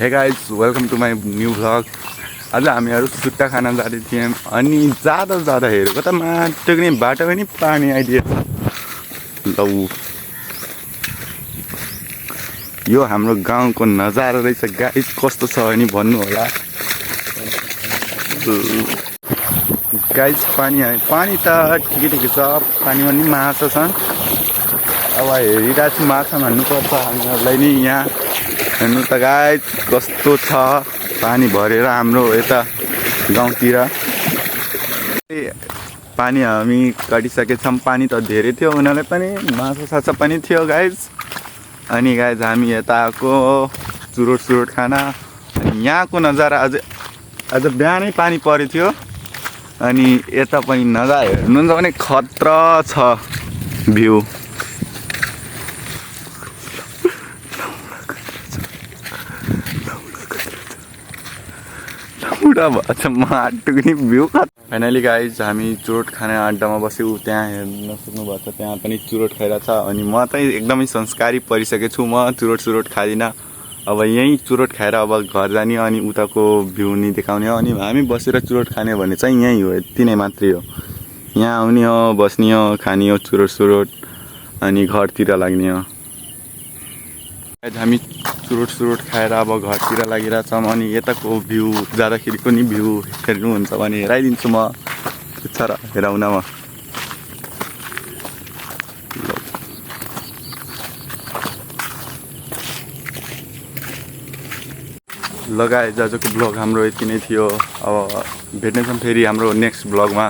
Hey guys welcome to my new vlog. आज हामीहरू सुट्टा खान जाँदै थियौँ अनि जाँदा हेरेको त माटो नि बाटो पनि पानी आइदिएछ। लौ यो हाम्रो गाउँको नजारा रहेछ गाइस, कस्तो छ भने भन्नु होला। गाइस पानी त ठिकै छ, पानीमा नि माछा छन्। अब हेरिरहेको छु माछा भन्नुपर्छ हामीहरूलाई नि। यहाँ हेर्नु त गाइस कस्तो छ पानी भरेर हाम्रो यता गाउँतिर। पानी हामी काटिसकेछौँ। पानी त धेरै थियो, उनीहरूलाई पनि माछा पनि थियो गाइस। अनि गाइस हामी यता आएको चुरोट खाना। अनि यहाँको नजारा आज बिहानै पानी परेको थियो। अनि यता पनि नजारा हेर्नुहुन्छ भने खतरा छ भ्यू। माटोको नि भ्यू। फाइनली गाइज हामी चुरोट खाने अड्डामा बस्यौँ। त्यहाँ हेर्न सक्नुभएको छ, त्यहाँ पनि चुरोट खाइरहेको छ। अनि म त एकदमै संस्कारी परिसकेको छु। म चुरोट खाँदिनँ। अब यहीँ चुरोट खाएर अब घर जाने अनि उताको भ्यू नि देखाउने हो। अनि हामी बसेर चुरोट खाने भने चाहिँ यहीँ हो, यति नै मात्रै हो। यहाँ आउने हो, बस्ने हो, खाने हो चुरोट अनि घरतिर लाग्ने हो। हामी चुरोट खाएर अब घरतिर लागिरहेछौँ। अनि यताको भ्यू जाँदाखेरिको नि भ्यू हेर्नुहुन्छ भने हेराइदिन्छु म। छ र हेराउनमा लगाए। आजको ब्लग हाम्रो यति नै थियो। अब भेट्नेछौँ फेरि हाम्रो नेक्स्ट ब्लगमा।